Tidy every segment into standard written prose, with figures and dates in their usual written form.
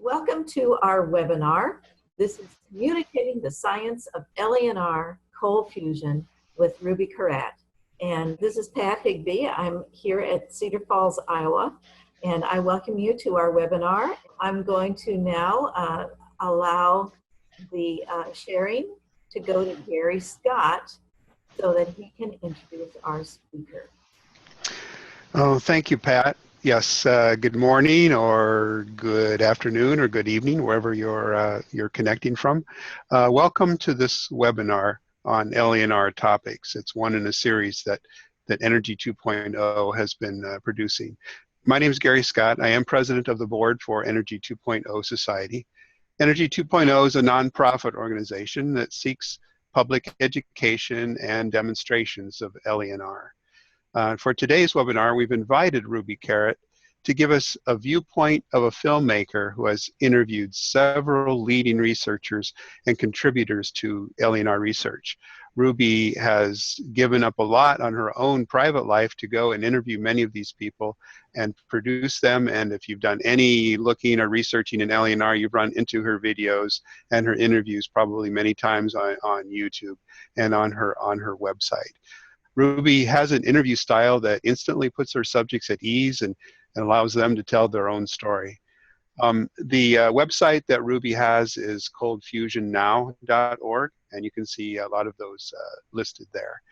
Welcome to our webinar. This is Communicating the Science of LENR Cold Fusion with Ruby Carat. And this is Pat Higby. I'm here at Cedar Falls, Iowa, and I welcome you to our webinar. I'm going to now allow the sharing to go to Gary Scott so that he can introduce our speaker. Oh, thank you, Pat. Yes, good morning or good afternoon or good evening, wherever you're connecting from. Welcome to this webinar on LENR topics. It's one in a series that Energy 2.0 has been producing. My name is Gary Scott. I am president of the board for Energy 2.0 Society. Energy 2.0 is a nonprofit organization that seeks public education and demonstrations of LENR. For today's webinar, we've invited Ruby Carat to give us a viewpoint of a filmmaker who has interviewed several leading researchers and contributors to LENR research. Ruby has given up a lot on her own private life to go and interview many of these people and produce them. And if you've done any looking or researching in LENR, you've run into her videos and her interviews probably many times on YouTube and on her website. Ruby has an interview style that instantly puts her subjects at ease and allows them to tell their own story. The website that Ruby has is coldfusionnow.org, and you can see a lot of those listed there.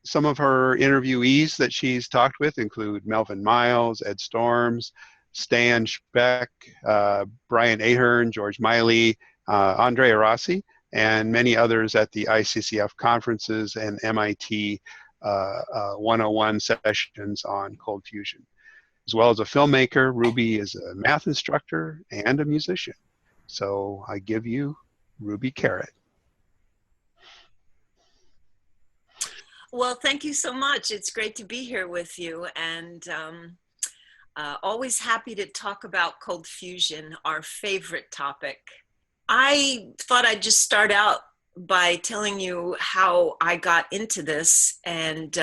Some of her interviewees that she's talked with include Melvin Miles, Ed Storms, Stan Speck, Brian Ahern, George Miley, Andrea Rossi, and many others at the ICCF conferences and MIT 101 sessions on cold fusion. As well as a filmmaker, Ruby is a math instructor and a musician. So I give you Ruby Carat. Well, thank you so much. It's great to be here with you, and always happy to talk about cold fusion, our favorite topic. I thought I'd just start out by telling you how I got into this, and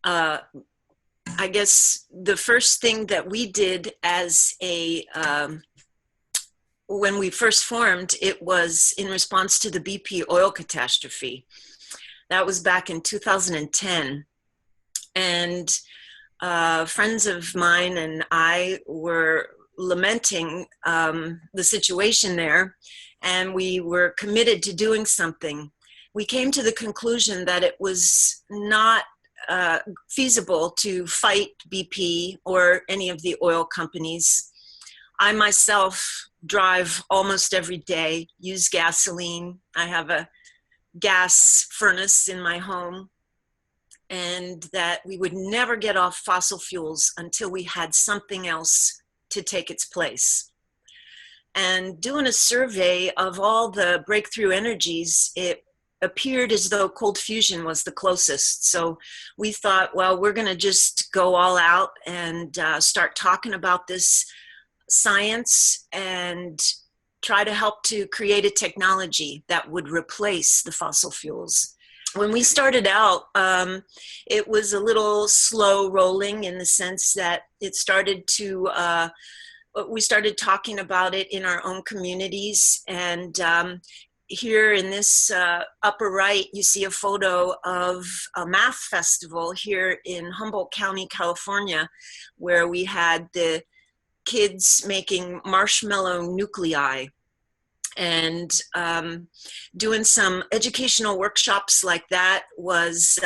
I guess the first thing that we did as when we first formed, it was in response to the BP oil catastrophe. That was back in 2010, and friends of mine and I were lamenting the situation there, and we were committed to doing something. We came to the conclusion that it was not feasible to fight BP or any of the oil companies. I myself drive almost every day, use gasoline. I have a gas furnace in my home, and that we would never get off fossil fuels until we had something else to take its place. And doing a survey of all the breakthrough energies, it appeared as though cold fusion was the closest. So we thought, well, we're going to just go all out and start talking about this science and try to help to create a technology that would replace the fossil fuels. When we started out, it was a little slow rolling in the sense that it started to, we started talking about it in our own communities. And here in this upper right, you see a photo of a math festival here in Humboldt County, California, where we had the kids making marshmallow nuclei and doing some educational workshops like that was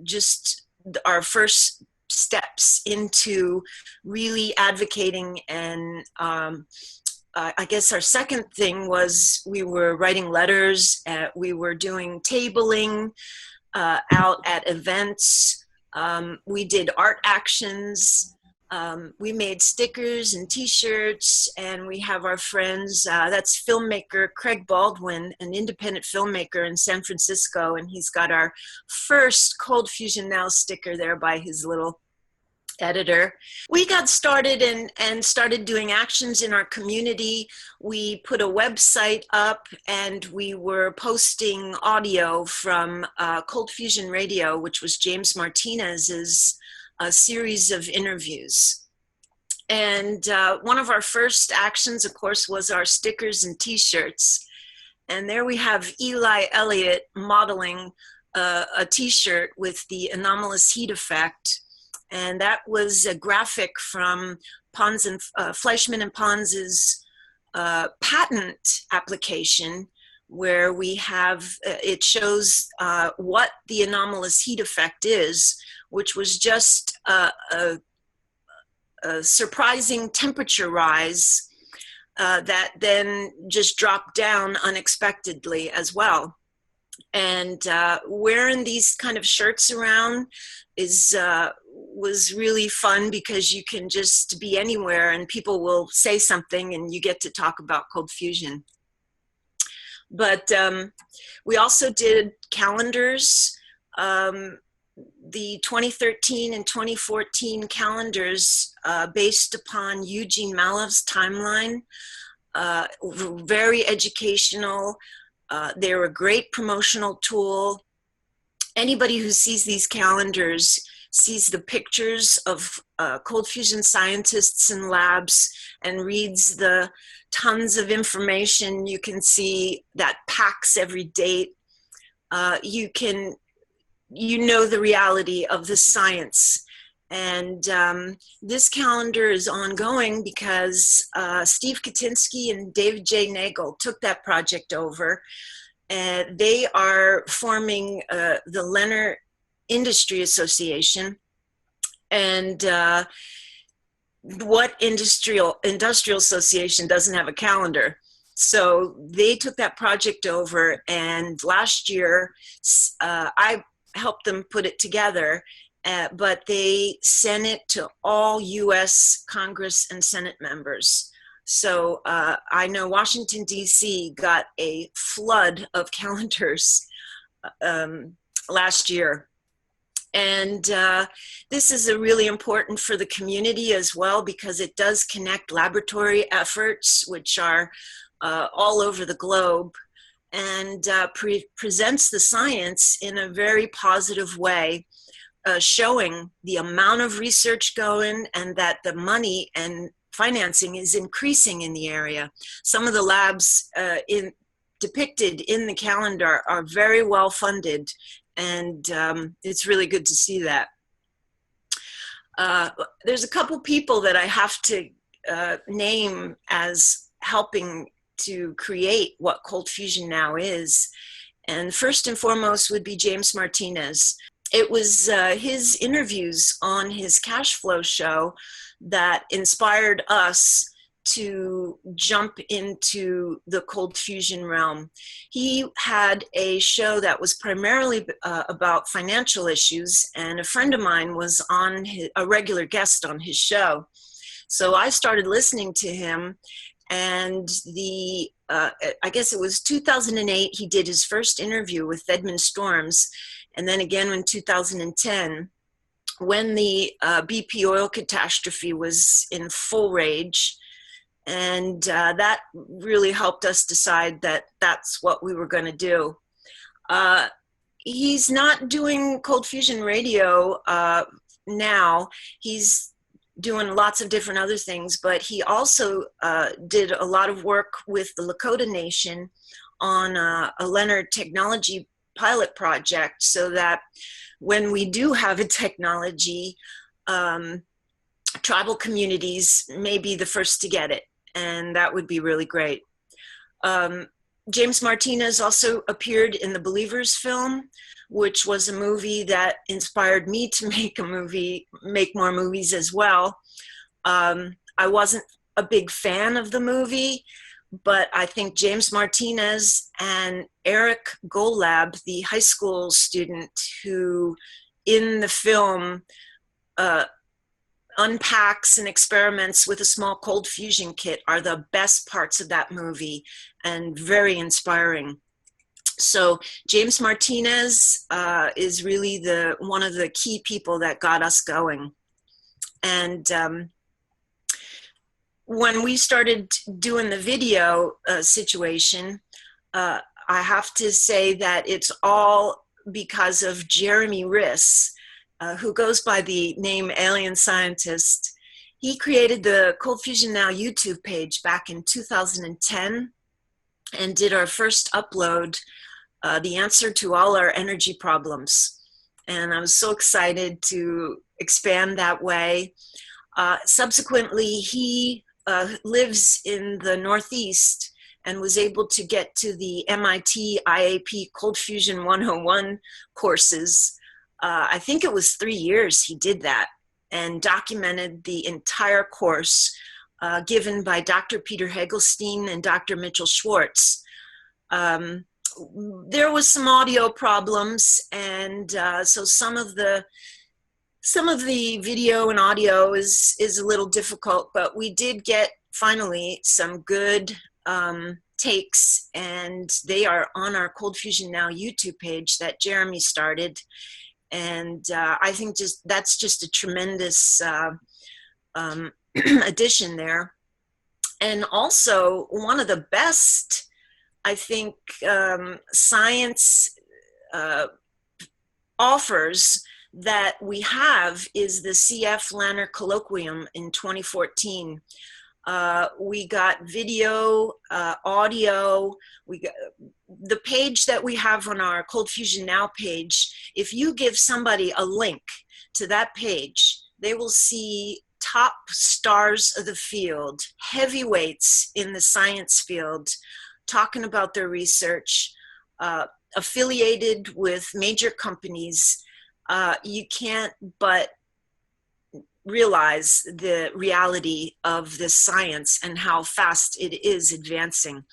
just our first steps into really advocating. And I guess our second thing was we were writing letters, we were doing tabling out at events, we did art actions. We made stickers and t-shirts, and we have our friends, that's filmmaker Craig Baldwin, an independent filmmaker in San Francisco, and he's got our first Cold Fusion Now sticker there by his little editor. We got started and started doing actions in our community. We put a website up, and we were posting audio from Cold Fusion Radio, which was James Martinez's a series of interviews. And one of our first actions, of course, was our stickers and t-shirts. And there we have Eli Elliott modeling a t-shirt with the anomalous heat effect. And that was a graphic from Pons and Fleischmann and Pons's patent application, where we have, it shows what the anomalous heat effect is, which was just a surprising temperature rise that then just dropped down unexpectedly as well. And wearing these kind of shirts around was really fun, because you can just be anywhere and people will say something and you get to talk about cold fusion. But we also did calendars. The 2013 and 2014 calendars based upon Eugene Malov's timeline, very educational. They're a great promotional tool. Anybody who sees these calendars sees the pictures of cold fusion scientists in labs and reads the tons of information. You can see that packs every date. You know the reality of the science. And this calendar is ongoing because Steve Katinsky and David J. Nagel took that project over. And they are forming the Leonard Industry Association. And what industrial association doesn't have a calendar? So they took that project over, and last year I helped them put it together, but they sent it to all US Congress and Senate members. So I know Washington, D.C. got a flood of calendars last year. And this is really important for the community as well, because it does connect laboratory efforts, which are all over the globe, and presents the science in a very positive way, showing the amount of research going and that the money and financing is increasing in the area. Some of the labs depicted in the calendar are very well funded, and it's really good to see that. There's a couple people that I have to name as helping to create what cold fusion now is. And first and foremost would be James Martinez. It was his interviews on his cash flow show that inspired us to jump into the cold fusion realm. He had a show that was primarily about financial issues, and a friend of mine was a regular guest on his show. So I started listening to him, and I guess it was 2008, he did his first interview with Edmund Storms, and then again in 2010, when the BP oil catastrophe was in full rage. And that really helped us decide that that's what we were going to do. He's not doing cold fusion radio now. He's doing lots of different other things, but he also did a lot of work with the Lakota Nation on a Leonard technology pilot project, so that when we do have a technology, tribal communities may be the first to get it. And that would be really great. James Martinez also appeared in the Believers film, which was a movie that inspired me to make more movies as well. I wasn't a big fan of the movie, but I think James Martinez and Eric Golab, the high school student who in the film unpacks and experiments with a small cold fusion kit, are the best parts of that movie and very inspiring. So James Martinez is really one of the key people that got us going. And when we started doing the video situation, I have to say that it's all because of Jeremy Riss, who goes by the name Alien Scientist. He created the Cold Fusion Now YouTube page back in 2010 and did our first upload, the answer to all our energy problems. And I was so excited to expand that way. Subsequently, he lives in the Northeast and was able to get to the MIT IAP Cold Fusion 101 courses. I think it was 3 years he did that, and documented the entire course given by Dr. Peter Hagelstein and Dr. Mitchell Schwartz. There was some audio problems, and so some of the video and audio is a little difficult, but we did get finally some good takes, and they are on our Cold Fusion Now YouTube page that Jeremy started. And I think that's just a tremendous addition there. And also one of the best, I think, science offers that we have is the CF Lanner Colloquium in 2014. We got video, audio, we got the page that we have on our Cold Fusion Now page. If you give somebody a link to that page, they will see top stars of the field, heavyweights in the science field, talking about their research, affiliated with major companies. You can't but realize the reality of this science and how fast it is advancing.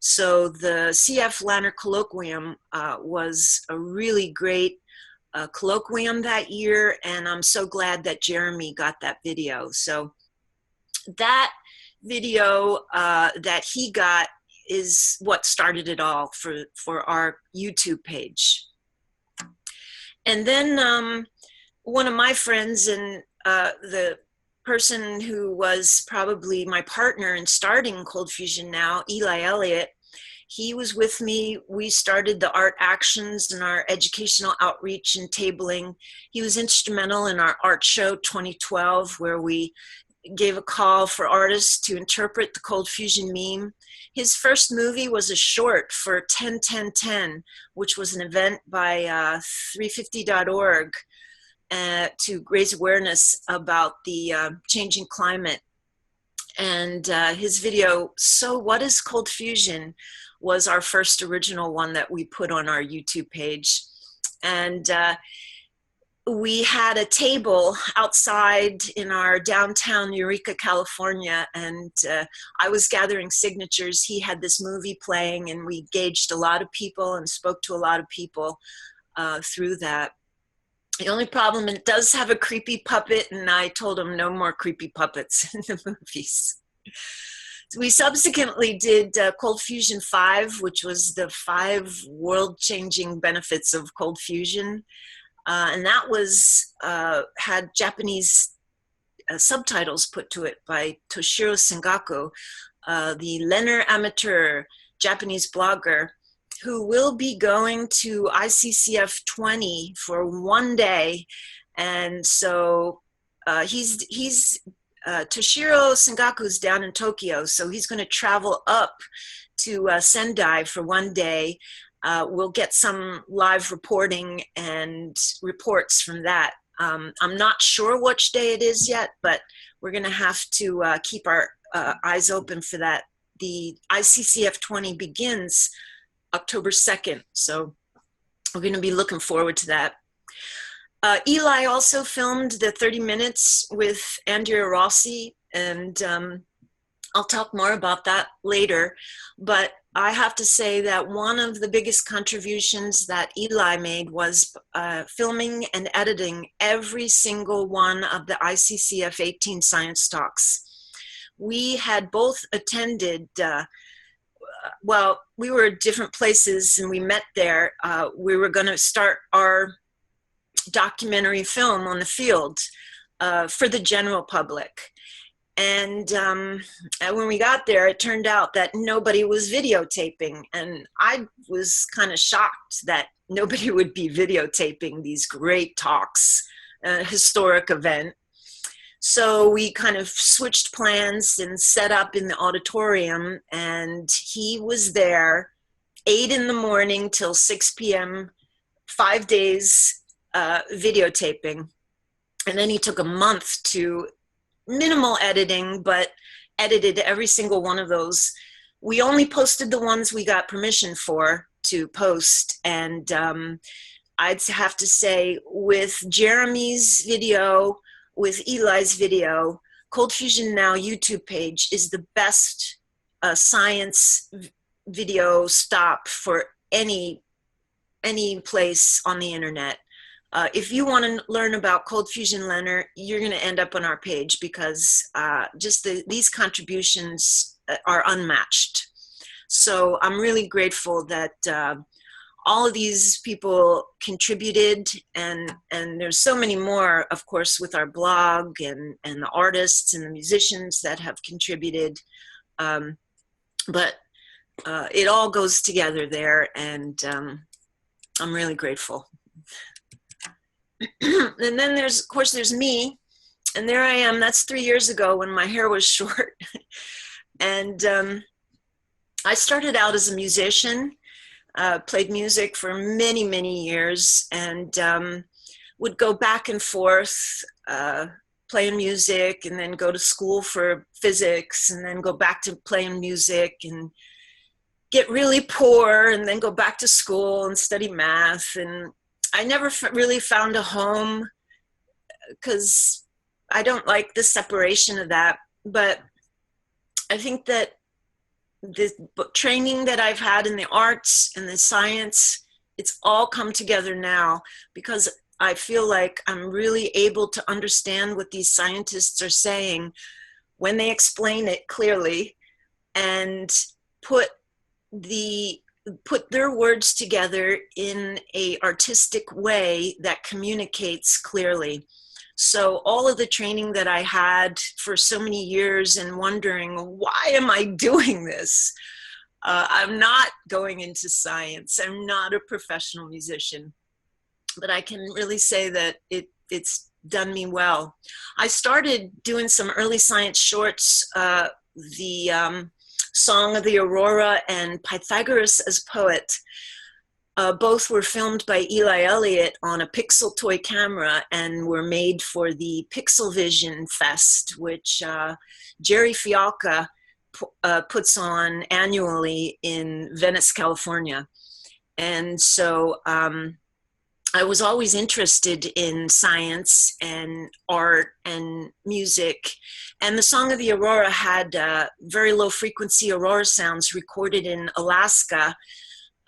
So the CF Lanner Colloquium was a really great colloquium that year, and I'm so glad that Jeremy got that video. So that video that he got is what started it all for our YouTube page. And then one of my friends and the person who was probably my partner in starting Cold Fusion Now, Eli Elliott, he was with me. We started the art actions and our educational outreach and tabling. He was instrumental in our art show 2012, where we gave a call for artists to interpret the Cold Fusion meme. His first movie was a short for 10-10-10, which was an event by 350.org to raise awareness about the changing climate. And his video, So What is Cold Fusion, was our first original one that we put on our YouTube page. And we had a table outside in our downtown Eureka, California, and I was gathering signatures. He had this movie playing, and we engaged a lot of people and spoke to a lot of people through that. The only problem, it does have a creepy puppet, and I told him no more creepy puppets in the movies. We subsequently did Cold Fusion 5, which was the 5 world-changing benefits of cold fusion. And that was had Japanese subtitles put to it by Toshiro Sengaku, the Lenner amateur Japanese blogger, who will be going to ICCF 20 for one day. And so Toshiro Sengaku's down in Tokyo, so he's going to travel up to Sendai for one day. We'll get some live reporting and reports from that. I'm not sure which day it is yet, but we're going to have to keep our eyes open for that. The ICCF 20 begins October 2nd, so we're going to be looking forward to that. Eli also filmed the 30 minutes with Andrea Rossi, and I'll talk more about that later, but I have to say that one of the biggest contributions that Eli made was filming and editing every single one of the ICCF 18 science talks. We had both attended, well, we were at different places and we met there. We were going to start our documentary film on the field for the general public. And when we got there, it turned out that nobody was videotaping. And I was kind of shocked that nobody would be videotaping these great talks, historic event. So we kind of switched plans and set up in the auditorium, and he was there 8 in the morning till 6 p.m., 5 days videotaping. And then he took a month to minimal editing, but edited every single one of those. We only posted the ones we got permission for to post. And I'd have to say, with Jeremy's video, with Eli's video, Cold Fusion Now YouTube page is the best science video stop for any place on the internet. If you want to learn about Cold Fusion Leonard, you're going to end up on our page, because just these contributions are unmatched. So I'm really grateful that all of these people contributed, and there's so many more, of course, with our blog, and the artists and the musicians that have contributed. But it all goes together there, and I'm really grateful. And then there's, of course, there's me, and there I am. That's 3 years ago when my hair was short. And I started out as a musician, played music for many, many years, and would go back and forth, playing music, and then go to school for physics, and then go back to playing music, and get really poor, and then go back to school and study math. And I never really found a home, because I don't like the separation of that. But I think that the training that I've had in the arts and the science, it's all come together now, because I feel like I'm really able to understand what these scientists are saying when they explain it clearly, and put their words together in a artistic way that communicates clearly. So all of the training that I had for so many years, and wondering, why am I doing this? I'm not going into science. I'm not a professional musician, but I can really say that it's done me well. I started doing some early science shorts, the Song of the Aurora and Pythagoras as Poet. Both were filmed by Eli Elliott on a Pixel toy camera, and were made for the Pixel Vision Fest, which Jerry Fialka puts on annually in Venice, California. And so I was always interested in science and art and music. And the Song of the Aurora had very low frequency aurora sounds recorded in Alaska.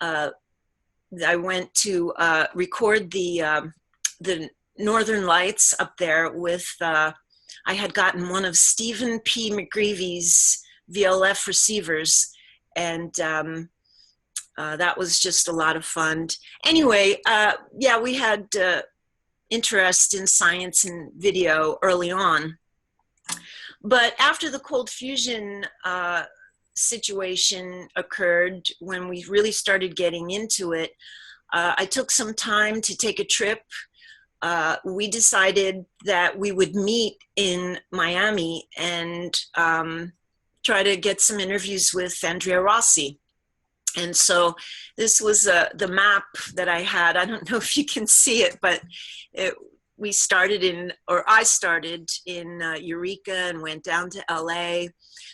I went to record the Northern Lights up there with, I had gotten one of Stephen P. McGreevy's VLF receivers, and that was just a lot of fun. Anyway, yeah, we had interest in science and video early on. But after the cold fusion situation occurred, when we really started getting into it, I took some time to take a trip. We decided that we would meet in Miami and try to get some interviews with Andrea Rossi. And so this was the map that I had. I don't know if you can see it, but I started in Eureka and went down to LA.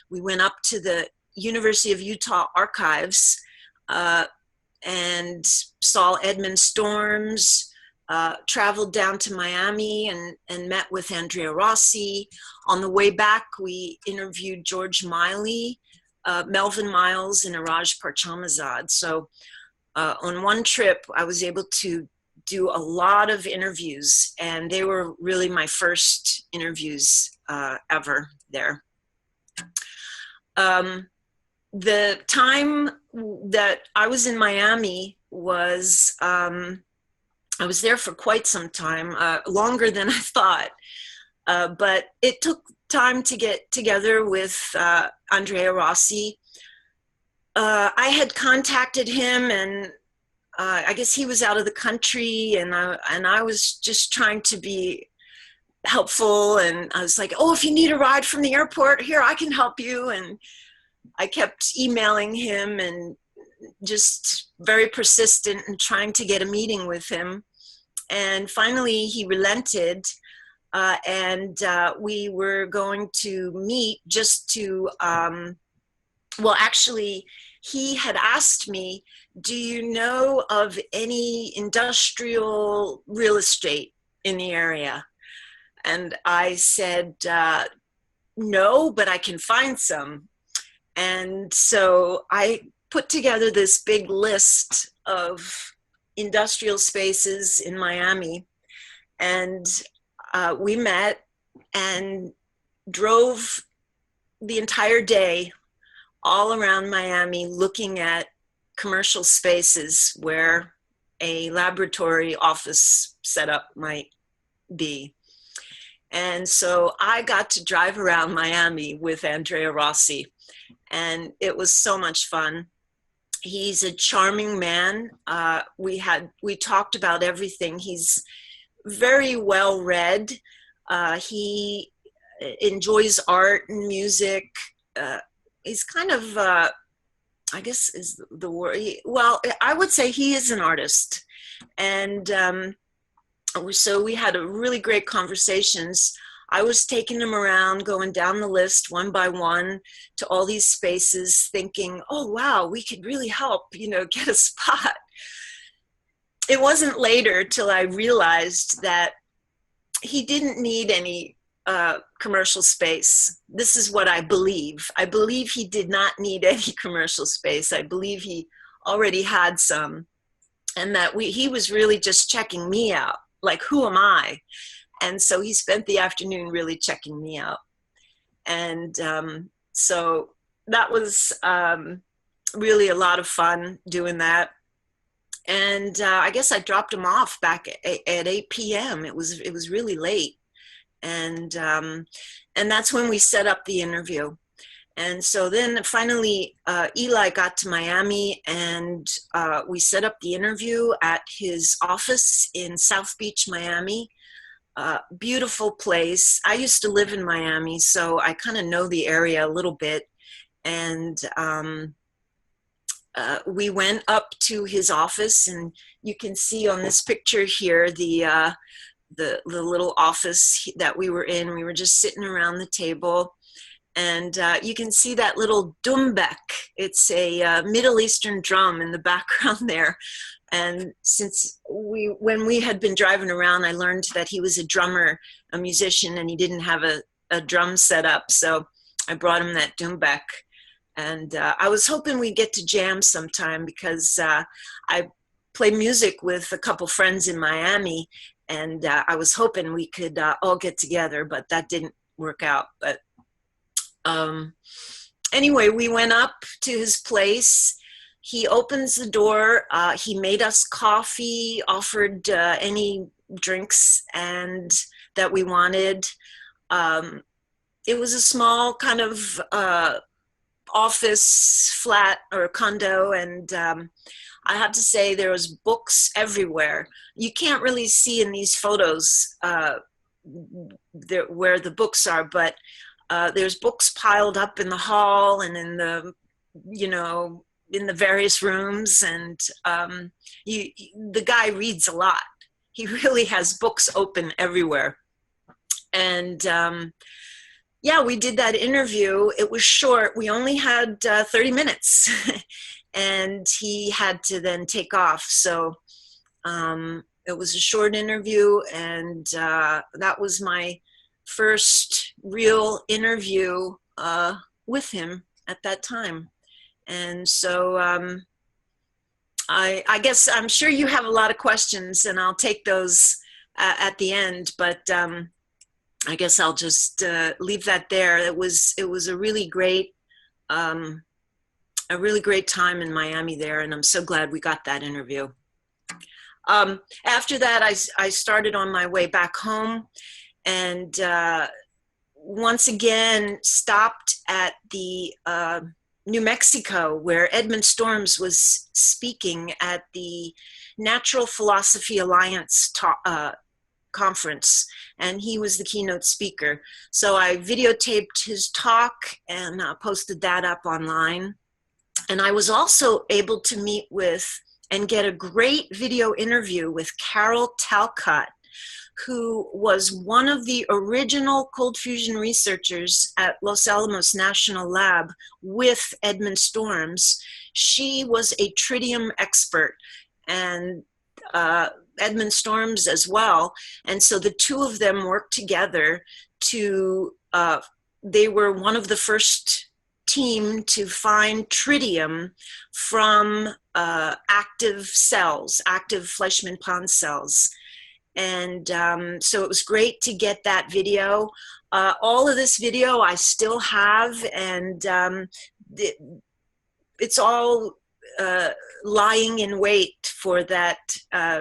We went up to the University of Utah archives and saw Edmund Storms, traveled down to Miami and met with Andrea Rossi. On the way back, we interviewed George Miley, Melvin Miles, and Iraj Parchamazad. So on one trip, I was able to do a lot of interviews, and they were really my first interviews ever there. The time that I was in Miami was, I was there for quite some time, longer than I thought, but it took time to get together with Andrea Rossi. I had contacted him, and I guess he was out of the country, and I was just trying to be helpful. And I was like, oh, if you need a ride from the airport, here, I can help you. And I kept emailing him and just very persistent and trying to get a meeting with him. And finally, he relented. And we were going to meet just to, well, actually, he had asked me, do you know of any industrial real estate in the area? And I said, no, but I can find some. And so I put together this big list of industrial spaces in Miami. And we met and drove the entire day all around Miami looking at commercial spaces where a laboratory office setup might be. And so I got to drive around Miami with Andrea Rossi, and it was so much fun. He's a charming man. We talked about everything. He's very well read. He enjoys art and music. He's kind of, I guess is the word, well, I would say he is an artist. And so we had a really great conversations. I was taking him around, going down the list one by one to all these spaces, thinking, oh, wow, we could really help, get a spot. It wasn't later till I realized that he didn't need any commercial space. This is what I believe. I believe he did not need any commercial space. I believe he already had some, and that he was really just checking me out. Like, who am I? And so he spent the afternoon really checking me out. And so that was really a lot of fun doing that. And I guess I dropped him off back at 8 p.m. It was really late. And that's when we set up the interview. And so then finally, Eli got to Miami, and we set up the interview at his office in South Beach, Miami. Beautiful place. I used to live in Miami, so I kind of know the area a little bit. And we went up to his office, and you can see on this picture here the little office that we were in. We were just sitting around the table, and you can see that little dumbek. It's a Middle Eastern drum in the background there. And when we had been driving around, I learned that he was a drummer, a musician, and he didn't have a drum set up. So I brought him that dumbek. And I was hoping we'd get to jam sometime, because I play music with a couple friends in Miami, and I was hoping we could all get together, but that didn't work out. But anyway, we went up to his place. He opens the door. He made us coffee, offered any drinks and that we wanted. It was a small kind of office flat or condo, and I have to say there was books everywhere. You can't really see in these photos where the books are, but there's books piled up in the hall and in the various rooms, and the guy reads a lot. He really has books open everywhere. And yeah, we did that interview. It was short. We only had 30 minutes and he had to then take off. So it was a short interview, and that was my first real interview with him at that time. And so I guess I'm sure you have a lot of questions, and I'll take those at the end, but I guess I'll just leave that there. It was a really great time in Miami there, and I'm so glad we got that interview. After that, I started on my way back home, and once again stopped at the New Mexico, where Edmund Storms was speaking at the Natural Philosophy Alliance conference, and he was the keynote speaker. So I videotaped his talk and posted that up online. And I was also able to meet with and get a great video interview with Carol Talcott, who was one of the original cold fusion researchers at Los Alamos National Lab with Edmund Storms. She was a tritium expert, and Edmund Storms as well. And so the two of them worked together to, they were one of the first team to find tritium from active cells, active Fleischmann-Pons cells. And so it was great to get that video. All of this video I still have, and it's all lying in wait for that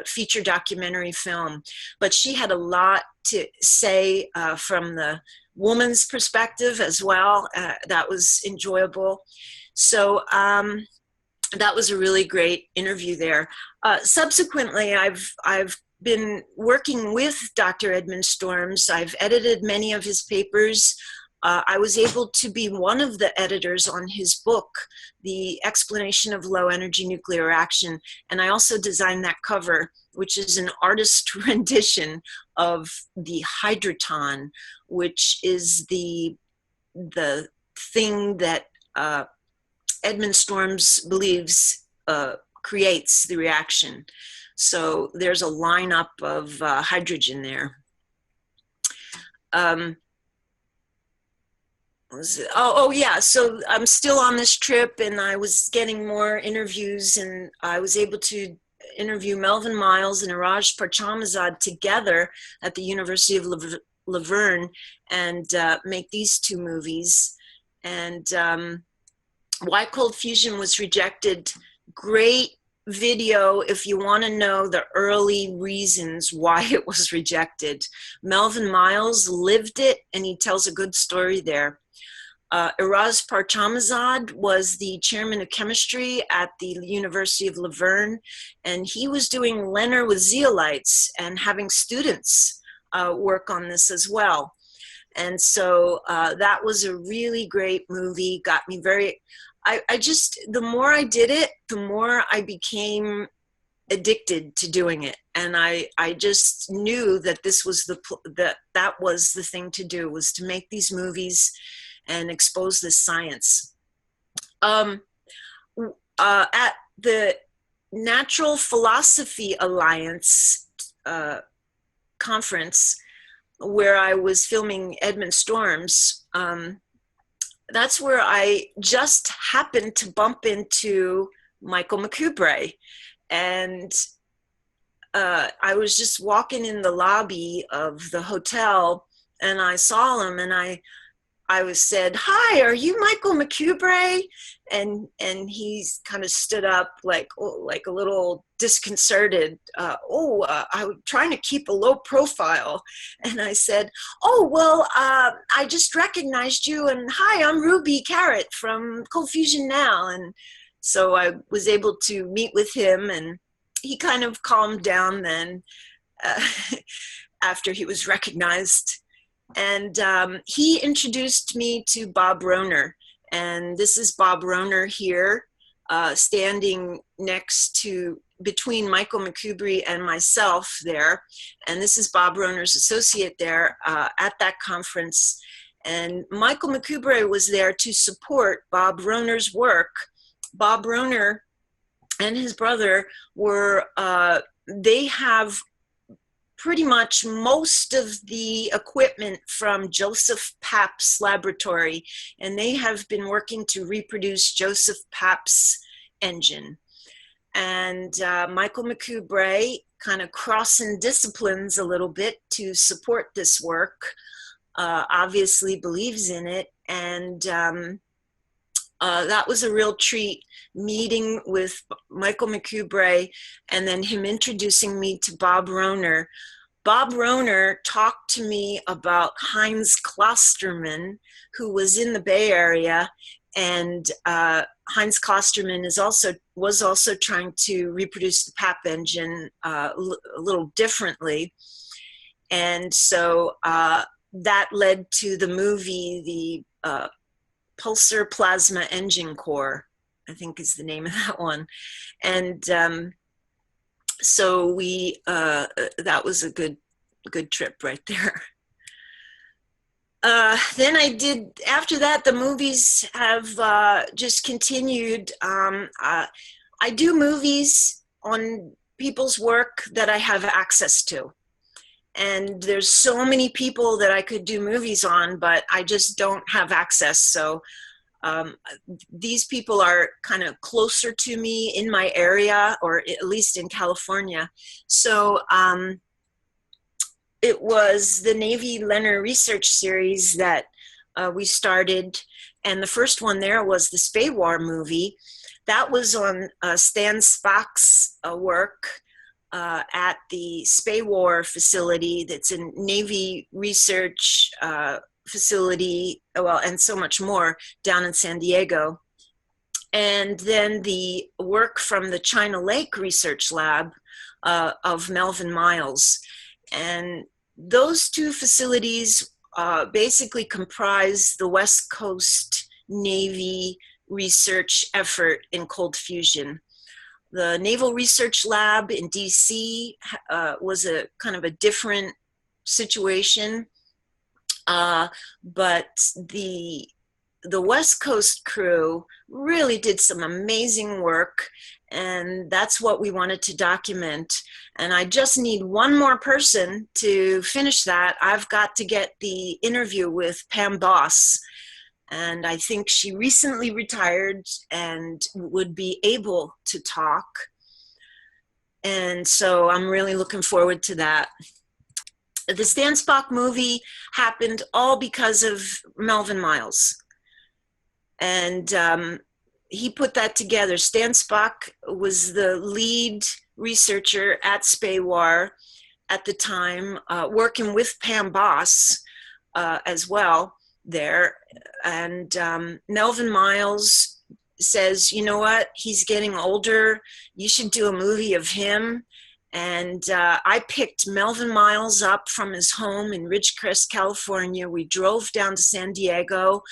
feature documentary film. But she had a lot to say from the woman's perspective as well. That was enjoyable. So that was a really great interview there. Subsequently, I've been working with Dr. Edmund Storms. I've edited many of his papers. I was able to be one of the editors on his book, The Explanation of Low Energy Nuclear Action. And I also designed that cover, which is an artist rendition of the hydroton, which is the thing that Edmund Storms believes creates the reaction. So there's a lineup of hydrogen there. Yeah, so I'm still on this trip, and I was getting more interviews, and I was able to interview Melvin Miles and Iraj Parchamazad together at the University of Laverne and make these two movies. And Why Cold Fusion Was Rejected, great video if you want to know the early reasons why it was rejected. Melvin Miles lived it, and he tells a good story there. Iraj Parchamazad was the chairman of chemistry at the University of Laverne, and he was doing Leonard with zeolites and having students work on this as well. And so that was a really great movie, got me very, I just, the more I did it, the more I became addicted to doing it. And I just knew that this was that was the thing to do, was to make these movies and expose this science. At the Natural Philosophy Alliance conference, where I was filming Edmund Storms, that's where I just happened to bump into Michael McCubre. And I was just walking in the lobby of the hotel, and I saw him, and I said, "Hi, are you Michael McCubre?" And he's kind of stood up like a little disconcerted. I'm trying to keep a low profile. And I said, "Oh, well, I just recognized you, and hi, I'm Ruby Carat from Cold Fusion Now." And so I was able to meet with him, and he kind of calmed down then after he was recognized. And he introduced me to Bob Rohner. And this is Bob Rohner here, standing between Michael McCubre and myself there. And this is Bob Rohner's associate there at that conference. And Michael McCubre was there to support Bob Rohner's work. Bob Rohner and his brother they have pretty much most of the equipment from Joseph Papp's laboratory, and they have been working to reproduce Joseph Papp's engine. And Michael McCubre, kind of crossing disciplines a little bit to support this work, obviously believes in it. And that was a real treat, meeting with Michael McCubre and then him introducing me to Bob Rohner. Bob Rohner talked to me about Heinz Klosterman, who was in the Bay Area, and Heinz Klosterman was also trying to reproduce the Papp engine a little differently. And so that led to the movie, the Pulsar Plasma Engine Core, I think is the name of that one. And so we that was a good trip right there. Then after that, the movies have just continued. I do movies on people's work that I have access to. And there's so many people that I could do movies on, but I just don't have access. So these people are kind of closer to me in my area, or at least in California. So it was the Navy Leonard Research Series that we started. And the first one there was the Spey-War movie. That was on Stan Spock's work at the Spey-War facility that's a Navy research facility, well, and so much more down in San Diego. And then the work from the China Lake Research Lab of Melvin Miles. And those two facilities basically comprise the West Coast Navy research effort in cold fusion. The Naval Research Lab in DC was a kind of a different situation, but the West Coast crew really did some amazing work, and that's what we wanted to document. And I just need one more person to finish that. I've got to get the interview with Pam Boss, and I think she recently retired and would be able to talk. And so I'm really looking forward to that. The Stan Spock movie happened all because of Melvin Miles. And he put that together. Stan Spock was the lead researcher at Spey-War at the time, working with Pam Boss as well there. And Melvin Miles says, you know what, he's getting older, you should do a movie of him. And I picked Melvin Miles up from his home in Ridgecrest, California. We drove down to San Diego.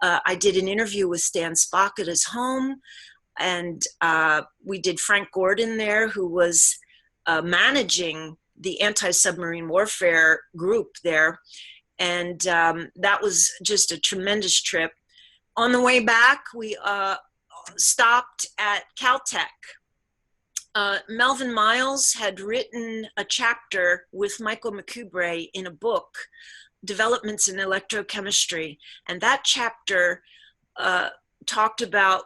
I did an interview with Stan Spock at his home, and we did Frank Gordon there, who was managing the anti-submarine warfare group there. And that was just a tremendous trip. On the way back, we stopped at Caltech. Melvin Miles had written a chapter with Michael McCubre in a book, Developments in Electrochemistry. And that chapter talked about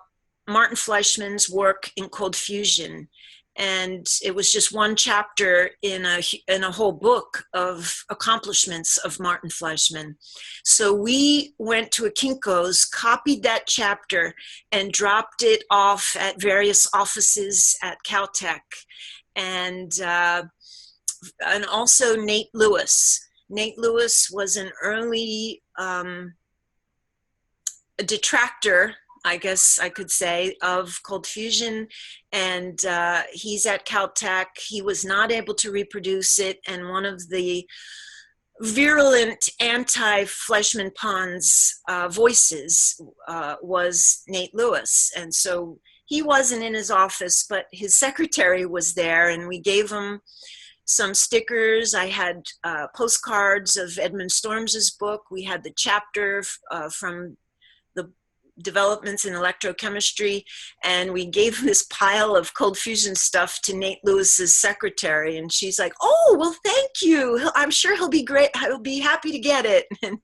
Martin Fleischmann's work in cold fusion. And it was just one chapter in a whole book of accomplishments of Martin Fleischmann. So we went to a Kinko's, copied that chapter, and dropped it off at various offices at Caltech. And also Nate Lewis. Nate Lewis was an early detractor, I guess I could say, of cold fusion, and he's at Caltech. He was not able to reproduce it, and one of the virulent anti-Fleischmann-Pons voices was Nate Lewis. And so he wasn't in his office, but his secretary was there, and we gave him some stickers. I had postcards of Edmund Storms's book. We had the chapter from the Developments in Electrochemistry, and we gave him this pile of cold fusion stuff to Nate Lewis's secretary, and she's like, oh, well, thank you. I'm sure he'll be great. He'll be happy to get it. And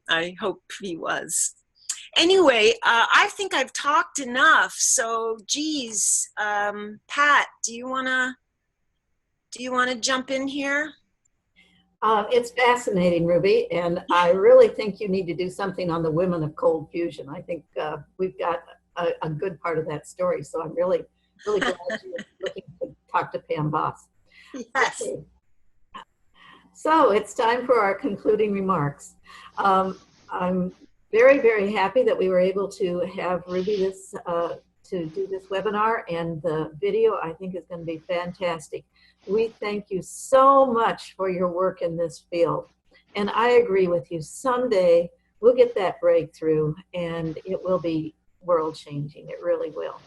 I hope he was. Anyway, I think I've talked enough. So, geez, Pat, do you wanna jump in here? It's fascinating, Ruby, and I really think you need to do something on the women of cold fusion. I think we've got a good part of that story, so I'm really glad you're looking to talk to Pam Boss. Yes. Okay. So it's time for our concluding remarks. I'm very, very happy that we were able to have Ruby to do this webinar, and the video I think is going to be fantastic. We thank you so much for your work in this field. And I agree with you. Someday we'll get that breakthrough and it will be world changing. It really will.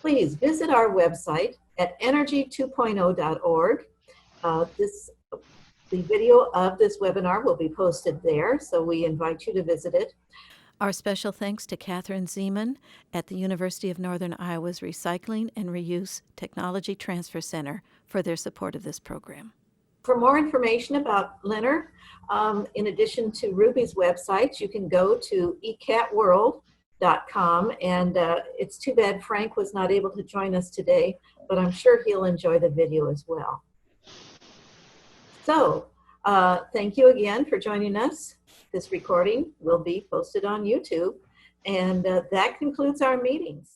Please visit our website at energy2.0.org. The video of this webinar will be posted there, so we invite you to visit it. Our special thanks to Catherine Zeman at the University of Northern Iowa's Recycling and Reuse Technology Transfer Center for their support of this program. For more information about Leonard, in addition to Ruby's websites, you can go to ecatworld.com, and it's too bad Frank was not able to join us today, but I'm sure he'll enjoy the video as well. So, thank you again for joining us. This recording will be posted on YouTube, and that concludes our meetings.